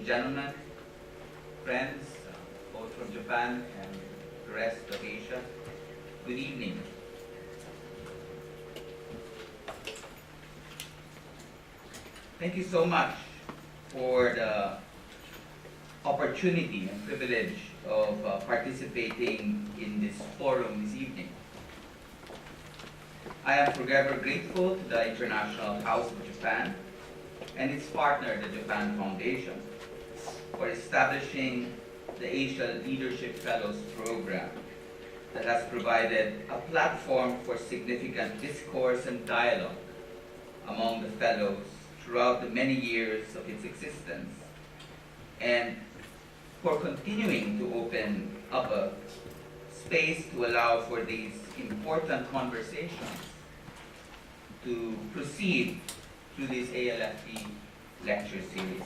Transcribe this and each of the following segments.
gentlemen, friends, both from Japan and the rest of Asia, good evening. Thank you so much for the opportunity and privilege of participating in this forum this evening. I am forever grateful to the International House of Japan and its partner, the Japan Foundation, for establishing the Asia Leadership Fellows Program that has provided a platform for significant discourse and dialogue among the fellows throughout the many years of its existence, and for continuing to open up a space to allow for these important conversations to proceed through this ALFP lecture series.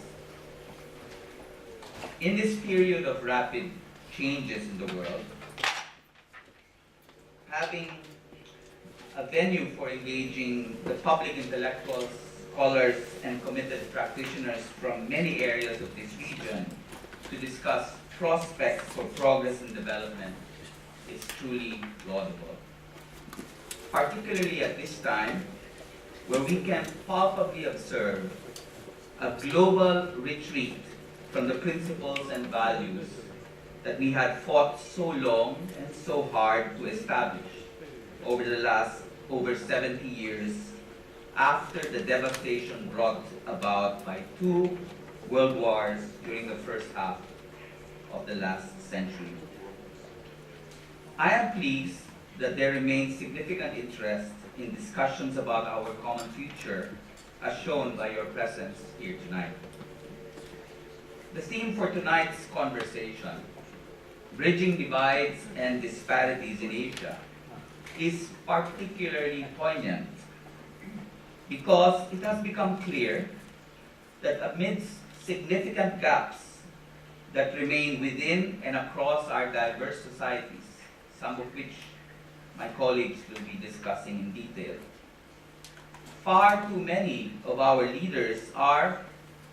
In this period of rapid changes in the world, having a venue for engaging the public intellectuals, scholars, and committed practitioners from many areas of this region to discuss prospects for progress and development is truly laudable. Particularly at this time, where we can palpably observe a global retreat from the principles and values that we had fought so long and so hard to establish over the last over 70 years after the devastation brought about by 2 world wars during the first half of the last century. I am pleased that there remains significant interest in discussions about our common future, as shown by your presence here tonight. The theme for tonight's conversation, Bridging Divides and Disparities in Asia, is particularly poignant because it has become clear that amidst significant gaps that remain within and across our diverse societies, some of which my colleagues will be discussing in detail, far too many of our leaders are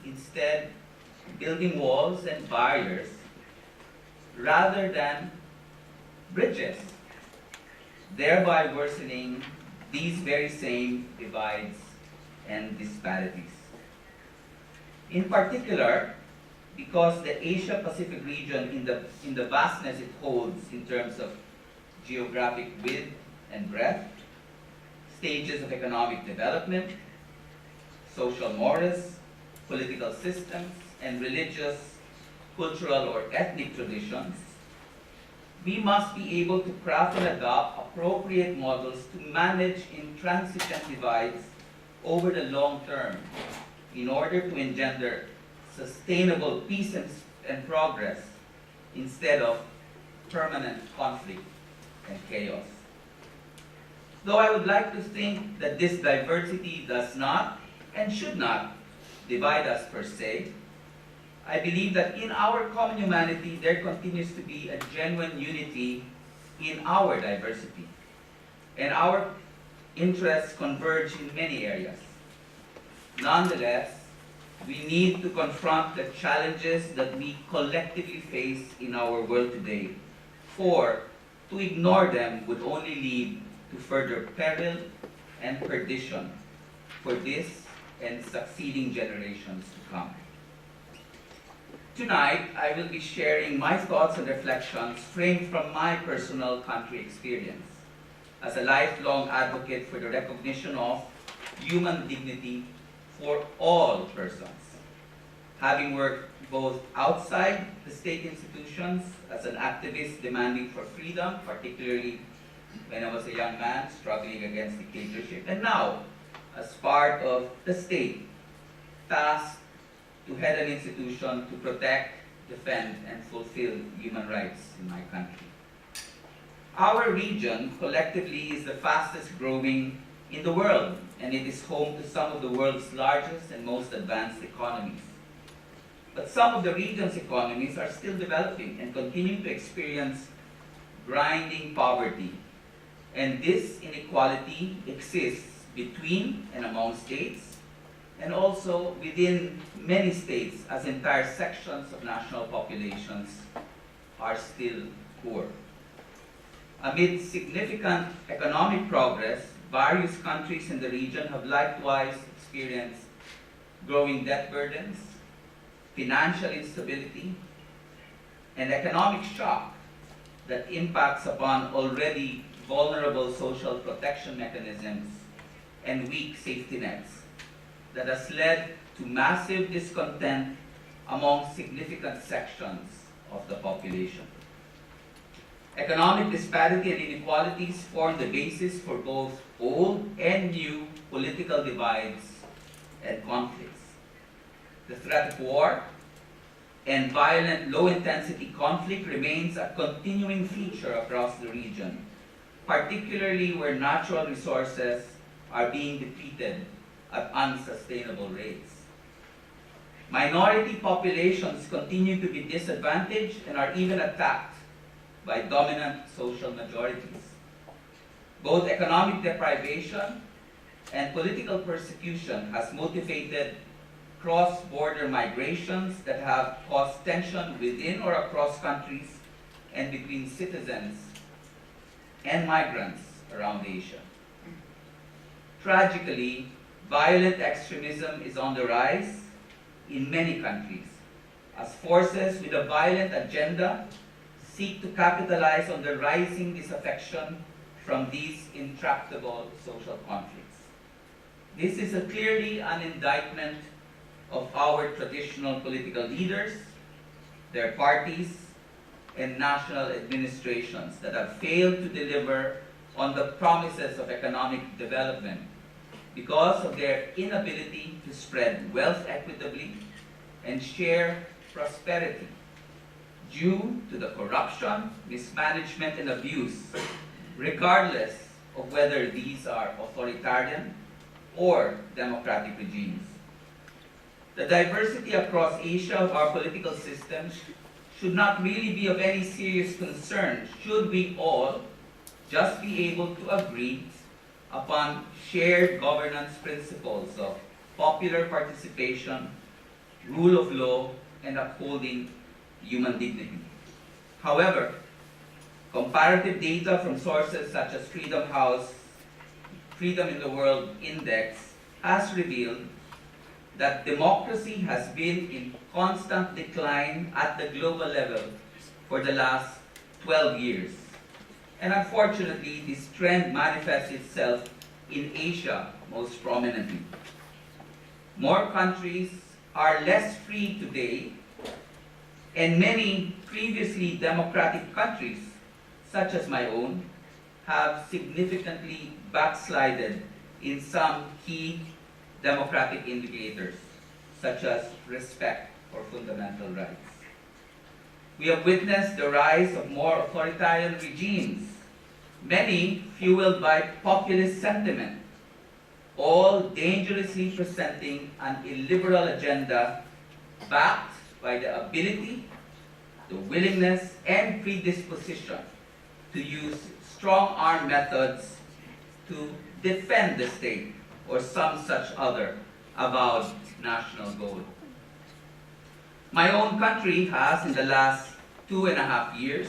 instead building walls and barriers rather than bridges, thereby worsening these very same divides and disparities. In particular, because the Asia-Pacific region, in the vastness it holds in terms of geographic width and breadth, stages of economic development, social mores, political systems, and religious, cultural, or ethnic traditions, we must be able to craft and adopt appropriate models to manage intransigent divides over the long term in order to engender sustainable peace and progress instead of permanent conflict and chaos. Though I would like to think that this diversity does not and should not divide us per se, I believe that in our common humanity there continues to be a genuine unity in our diversity, and our interests converge in many areas. Nonetheless, we need to confront the challenges that we collectively face in our world today, for to ignore them would only lead to further peril and perdition for this and succeeding generations to come. Tonight, I will be sharing my thoughts and reflections framed from my personal country experience as a lifelong advocate for the recognition of human dignity for all persons, having worked both outside the state institutions as an activist demanding for freedom, particularly when I was a young man struggling against dictatorship, and now as part of the state, tasked to head an institution to protect, defend, and fulfill human rights in my country. Our region collectively is the fastest growing in the world, and it is home to some of the world's largest and most advanced economies. But some of the region's economies are still developing and continue to experience grinding poverty. And this inequality exists between and among states, and also within many states as entire sections of national populations are still poor. Amid significant economic progress, various countries in the region have likewise experienced growing debt burdens, financial instability, and economic shock that impacts upon already vulnerable social protection mechanisms and weak safety nets that has led to massive discontent among significant sections of the population. Economic disparity and inequalities form the basis for both old and new political divides and conflicts. The threat of war and violent low-intensity conflict remains a continuing feature across the region, particularly where natural resources are being depleted at unsustainable rates. Minority populations continue to be disadvantaged and are even attacked by dominant social majorities. Both economic deprivation and political persecution has motivated cross-border migrations that have caused tension within or across countries and between citizens and migrants around Asia. Tragically, violent extremism is on the rise in many countries as forces with a violent agenda seek to capitalize on the rising disaffection from these intractable social conflicts. This is clearly an indictment of our traditional political leaders, their parties, and national administrations that have failed to deliver on the promises of economic development because of their inability to spread wealth equitably and share prosperity due to the corruption, mismanagement, and abuse, regardless of whether these are authoritarian or democratic regimes. The diversity across Asia of our political systems should not really be of any serious concern should we all just be able to agree upon shared governance principles of popular participation, rule of law, and upholding human dignity. However, comparative data from sources such as Freedom House, Freedom in the World Index has revealed that democracy has been in constant decline at the global level for the last 12 years. And unfortunately, this trend manifests itself in Asia most prominently. More countries are less free today, and many previously democratic countries, such as my own, have significantly backslided in some key democratic indicators, such as respect for fundamental rights. We have witnessed the rise of more authoritarian regimes, many fueled by populist sentiment, all dangerously presenting an illiberal agenda backed by the ability, the willingness, and predisposition to use strong-arm methods to defend the state or some such other avowed national goal. My own country has, in the last 2.5 years,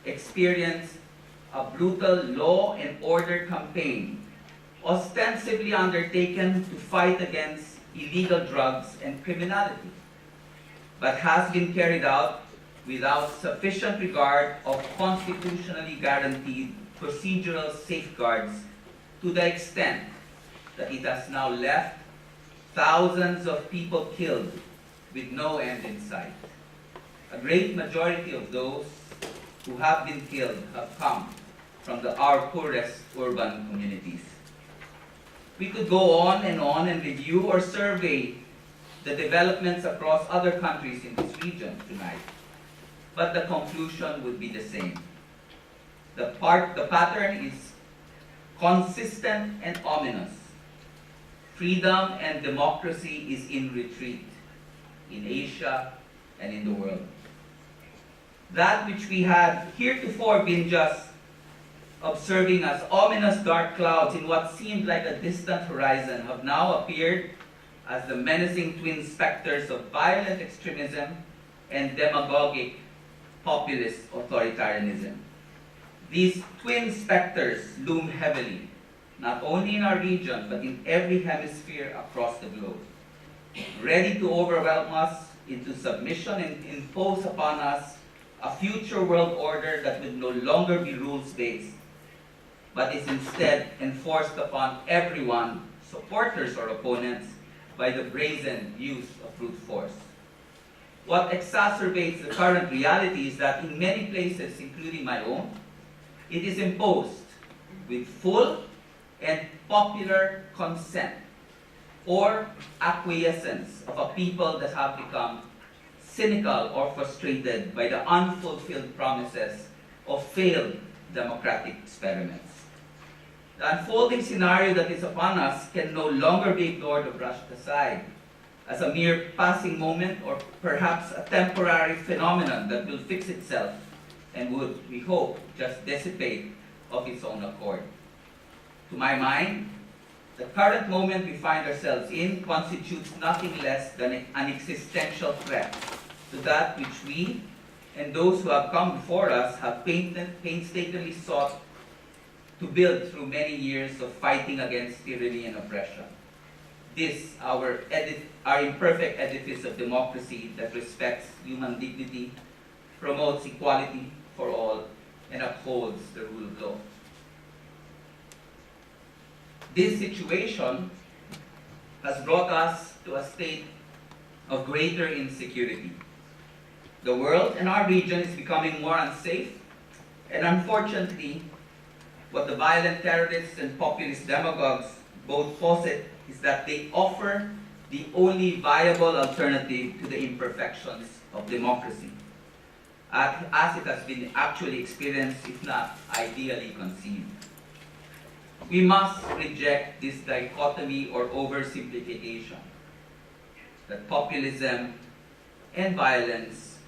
experienced a brutal law and order campaign ostensibly undertaken to fight against illegal drugs and criminality, but has been carried out without sufficient regard of constitutionally guaranteed procedural safeguards, to the extent that it has now left thousands of people killed with no end in sight. A great majority of those who have been killed have come from our poorest urban communities. We could go on and review or survey the developments across other countries in this region tonight, but the conclusion would be the same. The pattern is consistent and ominous. Freedom and democracy is in retreat in Asia and in the world. That which we had heretofore been just observing as ominous dark clouds in what seemed like a distant horizon have now appeared as the menacing twin specters of violent extremism and demagogic populist authoritarianism. These twin specters loom heavily, not only in our region, but in every hemisphere across the globe, ready to overwhelm us into submission and impose upon us a future world order that will no longer be rules-based, but is instead enforced upon everyone, supporters or opponents, by the brazen use of brute force. What exacerbates the current reality is that in many places, including my own, it is imposed with full and popular consent or acquiescence of a people that have become cynical or frustrated by the unfulfilled promises of failed democratic experiments. The unfolding scenario that is upon us can no longer be ignored or brushed aside as a mere passing moment or perhaps a temporary phenomenon that will fix itself and would, we hope, just dissipate of its own accord. To my mind, the current moment we find ourselves in constitutes nothing less than an existential threat to that which we and those who have come before us have painstakingly sought to build through many years of fighting against tyranny and oppression. This, our imperfect edifice of democracy that respects human dignity, promotes equality for all, and upholds the rule of law. This situation has brought us to a state of greater insecurity. The world and our region is becoming more unsafe, and unfortunately, what the violent terrorists and populist demagogues both posit is that they offer the only viable alternative to the imperfections of democracy, as it has been actually experienced, if not ideally conceived. We must reject this dichotomy or oversimplification that populism and violence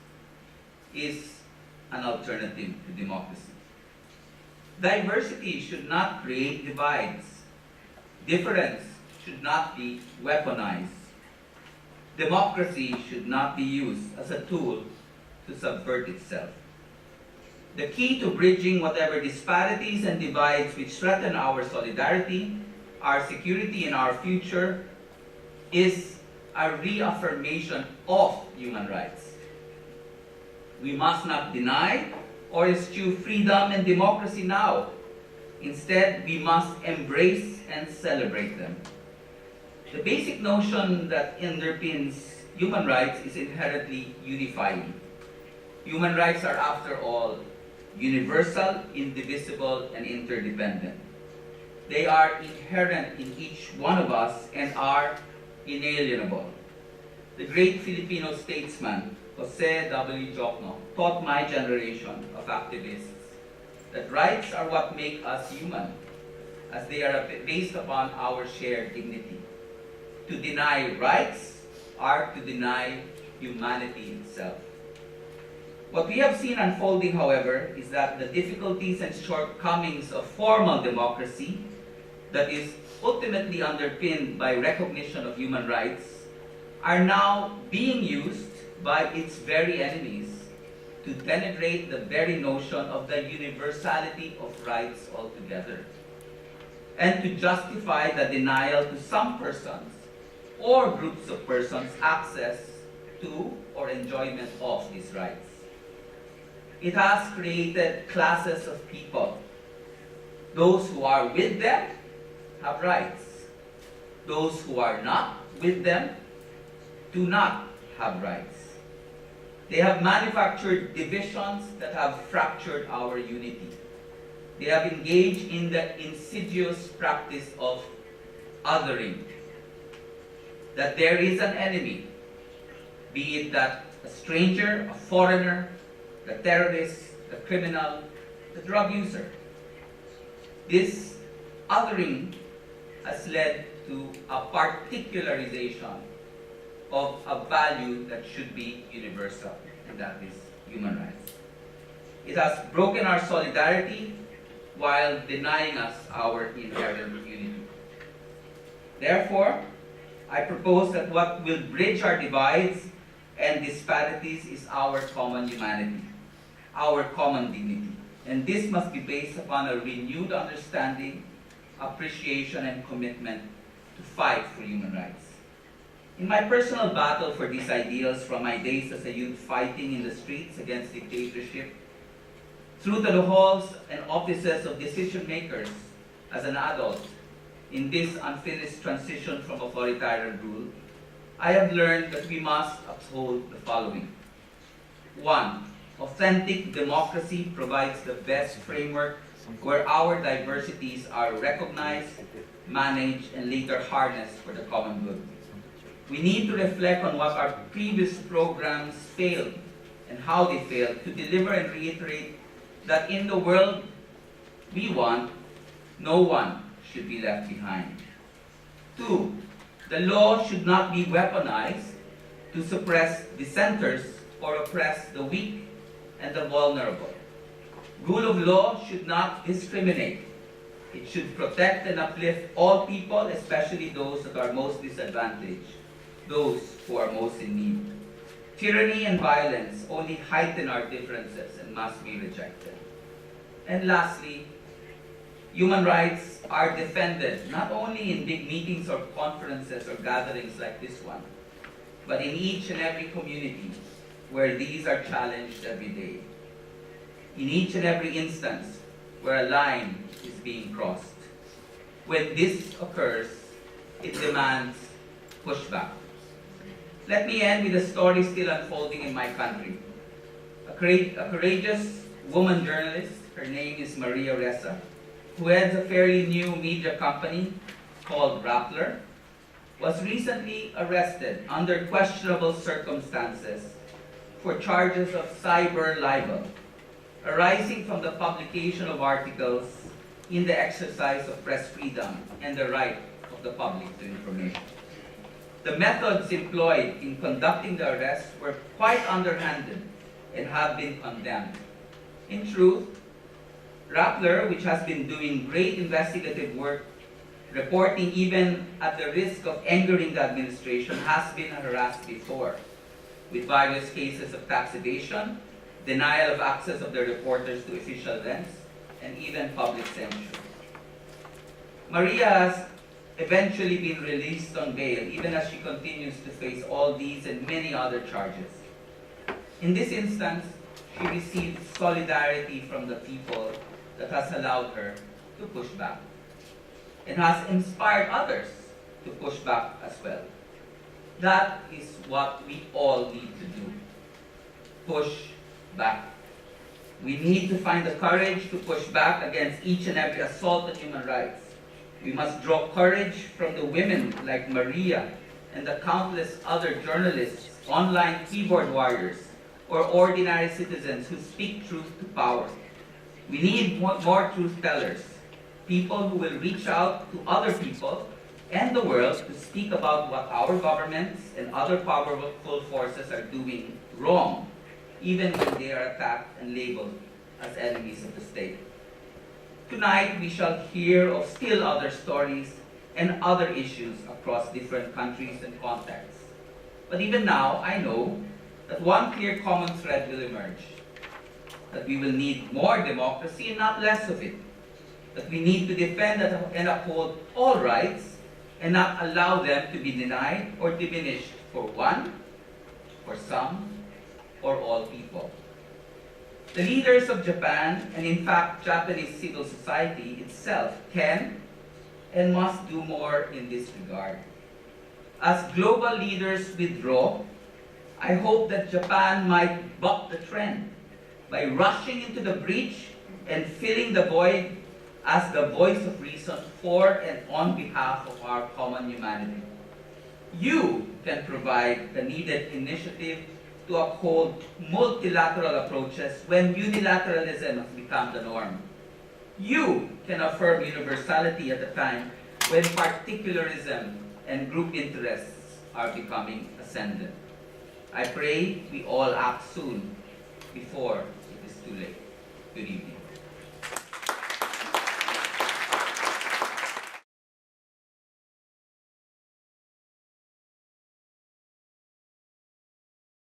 is an alternative to democracy. Diversity should not create divides. Difference should not be weaponized. Democracy should not be used as a tool to subvert itself. The key to bridging whatever disparities and divides which threaten our solidarity, our security, and our future is a reaffirmation of human rights. We must not deny or eschew freedom and democracy now. Instead, we must embrace and celebrate them. The basic notion that underpins human rights is inherently unifying. Human rights are, after all, universal, indivisible, and interdependent. They are inherent in each one of us and are inalienable. The great Filipino statesman, Jose W. Jokno, taught my generation of activists that rights are what make us human, as they are based upon our shared dignity. To deny rights are to deny humanity itself. What we have seen unfolding, however, is that the difficulties and shortcomings of formal democracy that is ultimately underpinned by recognition of human rights are now being used by its very enemies to denigrate the very notion of the universality of rights altogether, and to justify the denial to some persons or groups of persons access to or enjoyment of these rights. It has created classes of people. Those who are with them have rights. Those who are not with them do not have rights. They have manufactured divisions that have fractured our unity. They have engaged in the insidious practice of othering. That there is an enemy, be it that a stranger, a foreigner, the terrorist, the criminal, the drug user. This othering has led to a particularization of a value that should be universal, and that is human rights. It has broken our solidarity while denying us our inherent unity. Therefore, I propose that what will bridge our divides and disparities is our common humanity, our common dignity. And this must be based upon a renewed understanding, appreciation, and commitment to fight for human rights. In my personal battle for these ideals from my days as a youth fighting in the streets against dictatorship, through the halls and offices of decision makers as an adult in this unfinished transition from authoritarian rule, I have learned that we must uphold the following. 1. Authentic democracy provides the best framework where our diversities are recognized, managed, and later harnessed for the common good. We need to reflect on what our previous programs failed and how they failed to deliver and reiterate that in the world we want, no one should be left behind. 2. The law should not be weaponized to suppress dissenters or oppress the weak and the vulnerable. Rule of law should not discriminate. It should protect and uplift all people, especially those that are most disadvantaged, those who are most in need. Tyranny and violence only heighten our differences and must be rejected. And lastly, human rights are defended not only in big meetings or conferences or gatherings like this one, but in each and every community where these are challenged every day. In each and every instance where a line is being crossed. When this occurs, it demands pushback. Let me end with a story still unfolding in my country. A courageous woman journalist, her name is Maria Ressa, who heads a fairly new media company called Rappler, was recently arrested under questionable circumstances for charges of cyber libel, arising from the publication of articles in the exercise of press freedom and the right of the public to information. The methods employed in conducting the arrest were quite underhanded and have been condemned. In truth, Rappler, which has been doing great investigative work, reporting even at the risk of angering the administration, has been harassed before, with various cases of tax evasion, denial of access of the reporters to official events, and even public censure. Maria has eventually been released on bail, even as she continues to face all these and many other charges. In this instance, she received solidarity from the people that has allowed her to push back, and has inspired others to push back as well. That is what we all need to do. Push back. We need to find the courage to push back against each and every assault on human rights. We must draw courage from the women like Maria and the countless other journalists, online keyboard warriors, or ordinary citizens who speak truth to power. We need more truth tellers, people who will reach out to other people and the world to speak about what our governments and other powerful forces are doing wrong, even when they are attacked and labeled as enemies of the state. Tonight, we shall hear of still other stories and other issues across different countries and contexts. But even now, I know that one clear common thread will emerge, that we will need more democracy and not less of it, that we need to defend and uphold all rights and not allow them to be denied or diminished for one, for some, or all people. The leaders of Japan, and in fact Japanese civil society itself, can and must do more in this regard. As global leaders withdraw, I hope that Japan might buck the trend by rushing into the breach and filling the void as the voice of reason for and on behalf of our common humanity. You can provide the needed initiative to uphold multilateral approaches when unilateralism has become the norm. You can affirm universality at a time when particularism and group interests are becoming ascendant. I pray we all act soon before it is too late. Good evening.